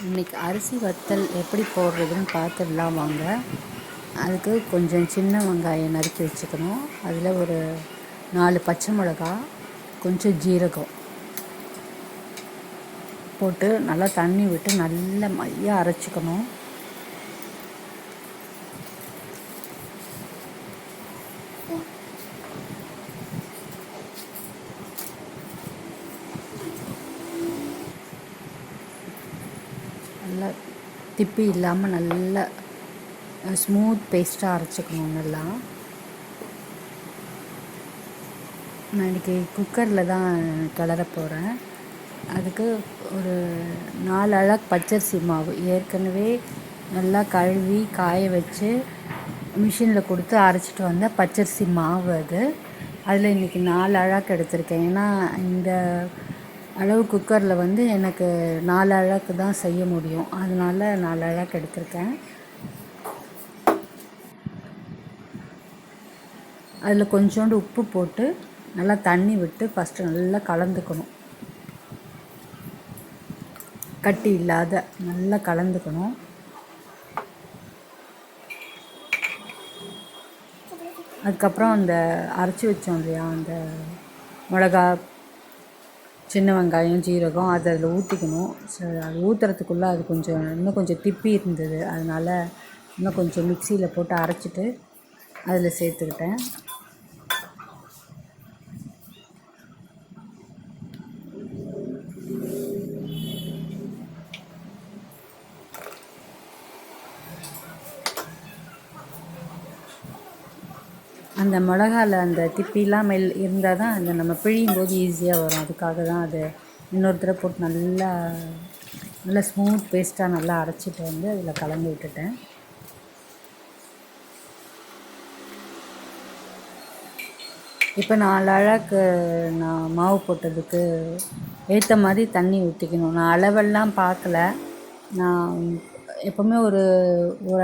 இன்றைக்கி அரிசி வத்தல் எப்படி போடுறதுன்னு பார்த்துடலாம் வாங்க. அதுக்கு கொஞ்சம் சின்ன வெங்காயம் நறுக்கி வச்சுக்கணும். அதில் ஒரு 4 பச்சை மிளகா, கொஞ்சம் ஜீரகம் போட்டு நல்லா தண்ணி விட்டு நல்லா மையாக அரைச்சிக்கணும். நல்லா திப்பி இல்லாமல் நல்லா ஸ்மூத் பேஸ்ட்டாக அரைச்சிக்கணும். நல்லா நான் இன்றைக்கி குக்கரில் தான் கிளற போகிறேன். அதுக்கு ஒரு 4 அழகு பச்சரிசி மாவு ஏற்கனவே நல்லா கழுவி காய வச்சு மிஷினில் கொடுத்து அரைச்சிட்டு வந்த பச்சரிசி மாவு அது. அதில் இன்றைக்கி 4 அழகு எடுத்திருக்கேன். ஏன்னா இந்த அளவு குக்கரில் வந்து எனக்கு 4 அழகு தான் செய்ய முடியும். அதனால 4 அழகு எடுத்திருக்கேன். அதில் கொஞ்சோண்டு உப்பு போட்டு நல்லா தண்ணி விட்டு ஃபஸ்ட்டு நல்லா கலந்துக்கணும். கட்டி இல்லாத நல்லா கலந்துக்கணும். அதுக்கப்புறம் அந்த அரைச்சி வச்சோம் இல்லையா, அந்த மிளகா, சின்ன வெங்காயம், ஜீரகம் அதை அதில் ஊற்றிக்கணும். அது ஊற்றுறதுக்குள்ளே அது இன்னும் கொஞ்சம் திப்பி இருந்தது. அதனால் இன்னும் கொஞ்சம் மிக்சியில் போட்டு அரைச்சிட்டு அதில் சேர்த்துக்கிட்டேன். அந்த மிளகாவில் அந்த திப்பிலாம் இருந்தால் தான் அந்த நம்ம பிழியும் போது ஈஸியாக வரும். அதுக்காக தான் அது இன்னொரு தடவை போட்டு நல்லா ஸ்மூத் பேஸ்ட்டாக நல்லா அரைச்சிட்டு வந்து அதில் கலந்து விட்டுட்டேன். இப்போ 4 அழகு நான் மாவு போட்டதுக்கு ஏற்ற மாதிரி தண்ணி ஊற்றிக்கணும். நான் அளவெல்லாம் பார்க்கல. நான் எப்போவுமே ஒரு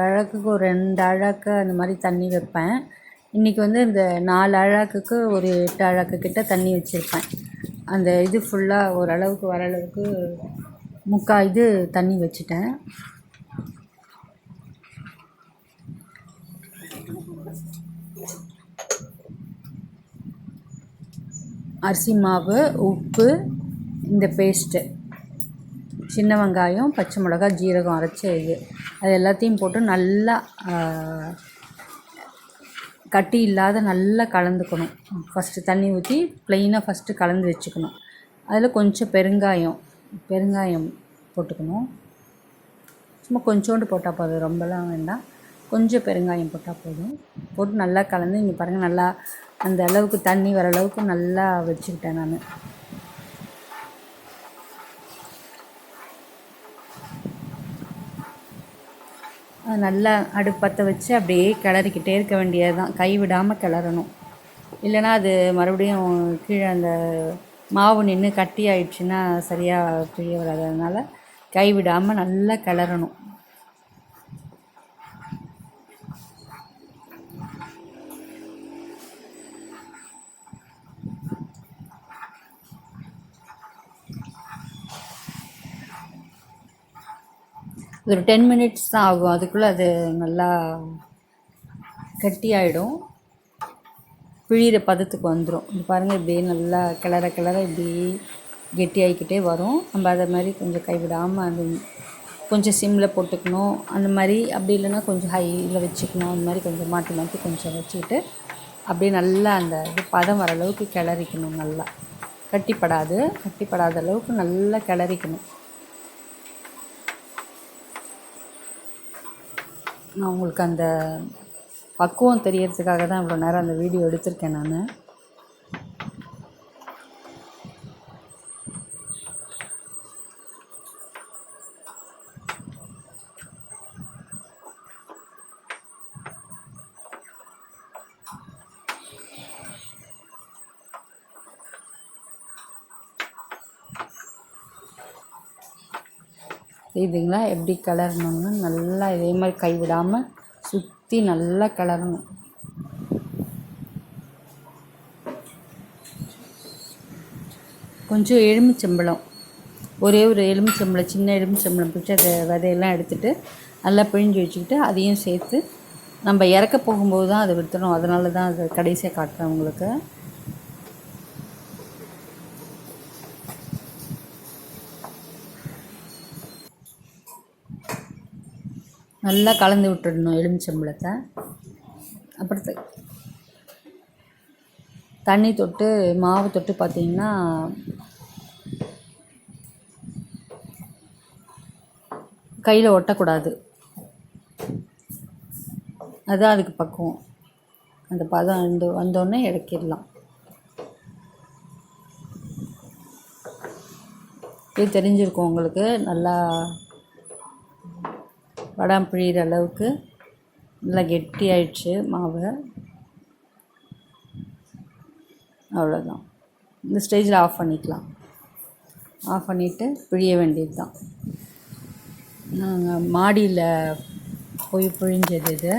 அழகுக்கு ஒரு 2 அழகு அந்த மாதிரி தண்ணி வைப்பேன். இன்றைக்கி வந்து இந்த 4 அழகுக்கு ஒரு 8 அழகு கிட்ட தண்ணி வச்சுருப்பேன். அந்த இது ஃபுல்லாக ஓரளவுக்கு வர அளவுக்கு முக்கால் இது தண்ணி வச்சுட்டேன். அரிசி மாவு, உப்பு, இந்த பேஸ்ட்டு, சின்ன வெங்காயம், பச்சை மிளகா, ஜீரகம் அரைச்ச இது அது எல்லாத்தையும் போட்டு நல்லா கட்டி இல்லாத நல்லா கலந்துக்கணும். ஃபஸ்ட்டு தண்ணி ஊற்றி ப்ளெயினாக ஃபஸ்ட்டு கலந்து வச்சுக்கணும். அதில் கொஞ்சம் பெருங்காயம் போட்டுக்கணும். சும்மா கொஞ்சோண்டு போட்டால் போதும், ரொம்பலாம் வேண்டாம். கொஞ்சம் பெருங்காயம் போட்டால் போதும். போட்டு நல்லா கலந்து இங்கே பாருங்கள், நல்லா அந்த அளவுக்கு தண்ணி வர அளவுக்கு நல்லா வச்சுக்கிட்டேன் நான். நல்லா அடுப்பத்தை வச்சு அப்படியே கிளறிக்கிட்டே இருக்க வேண்டியது தான். கைவிடாமல் கிளறணும். இல்லைனா அது மறுபடியும் கீழே அந்த மாவு நின்று கட்டி ஆயிடுச்சுன்னா சரியாக பிழிய வராது. அதனால் கைவிடாமல் நல்லா கிளறணும். ஒரு 10 மினிட்ஸ் தான் ஆகும். அதுக்குள்ளே அது நல்லா கட்டி ஆகிடும், பிழிகிற பதத்துக்கு வந்துடும். இது பாருங்கள், இப்படியே நல்லா கிளற இப்படி கெட்டி ஆகிக்கிட்டே வரும். நம்ம அதை மாதிரி கொஞ்சம் கைவிடாமல் அது கொஞ்சம் சிம்மில் போட்டுக்கணும். அந்த மாதிரி அப்படி இல்லைன்னா கொஞ்சம் ஹையில் வச்சுக்கணும். அந்த மாதிரி கொஞ்சம் மாற்றி கொஞ்சம் வச்சுக்கிட்டு அப்படியே நல்லா அந்த இது பதம் வர அளவுக்கு கிளறிக்கணும். நல்லா கட்டிப்படாத அளவுக்கு நல்லா கிளறிக்கணும். நான் உங்களுக்கு அந்த பக்குவம் தெரியறதுக்காக தான் இவ்வளோ நேரம் அந்த வீடியோ எடுத்திருக்கேன் நான். இதுங்களா எப்படி கிளறணும்னு நல்லா இதே மாதிரி கைவிடாமல் சுற்றி நல்லா கிளறணும். கொஞ்சம் எலுமிச்சம்பழம் ஒரே ஒரு எலுமிச்சம்பழம், சின்ன எலுமிச்சம்பழம் பிடிச்சி அதை விதையெல்லாம் எடுத்துகிட்டு நல்லா பிழிஞ்சு வச்சுக்கிட்டு அதையும் சேர்த்து நம்ம இறக்க போகும்போது தான் அதை விற்றுணும். அதனால தான் அதை கடைசியாக காட்டுறேன் உங்களுக்கு. நல்லா கலந்து விட்டுடணும் எலுமிச்சம்பழத்தை. அப்புறம் தண்ணி தொட்டு மாவு தொட்டு பார்த்திங்கன்னா கையில் ஒட்டக்கூடாது. அதுதான் அதுக்கு பக்குவம். அந்த பதம் வந்தோடனே இறக்கிடலாம். இது தெரிஞ்சிருக்கும் உங்களுக்கு. நல்லா வடம் பிழிகிற அளவுக்கு நல்லா கெட்டி ஆயிடுச்சு மாவு. அவ்வளோதான். இந்த ஸ்டேஜில் ஆஃப் பண்ணிக்கலாம். ஆஃப் பண்ணிவிட்டு பிழிய வேண்டியது தான். நாங்கள் மாடியில் போய் பிழிஞ்சது இது.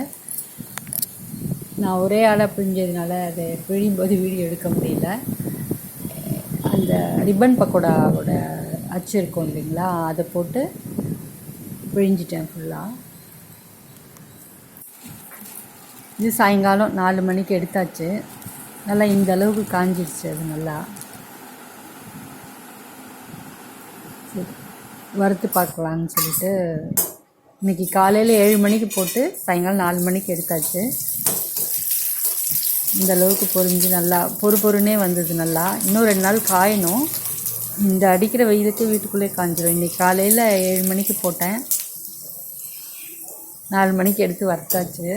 நான் ஒரே ஆளாக பிழிஞ்சதுனால அதை பிழியும்போது வீடியோ எடுக்க முடியல. அந்த ரிப்பன் பக்கோடாவோட அச்சு இருக்கும் இல்லைங்களா, அதை போட்டு பிழிஞ்சிட்டேன் ஃபுல்லாக. இது சாயங்காலம் 4 மணிக்கு எடுத்தாச்சு. நல்லா இந்த அளவுக்கு காஞ்சிடுச்சு. அது நல்லா சரி வறுத்து பார்க்கலான்னு சொல்லிட்டு இன்றைக்கி காலையில் 7 மணிக்கு போட்டு சாயங்காலம் 4 மணிக்கு எடுத்தாச்சு. இந்த அளவுக்கு பொரிஞ்சு நல்லா பொறுனே வந்தது. நல்லா இன்னும் 2 நாள் காயணும். இந்த அடிக்கிற வெயிலுக்கு வீட்டுக்குள்ளே காஞ்சிடும். இன்றைக்கி காலையில் 7 மணிக்கு போட்டேன், 4 மணிக்கு எடுத்து வறுத்தாச்சு.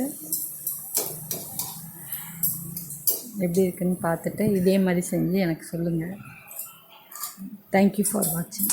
எப்படி இருக்குன்னு பார்த்துட்டு இதே மாதிரி செஞ்சு எனக்கு சொல்லுங்கள். தேங்க்யூ ஃபார் வாட்சிங்.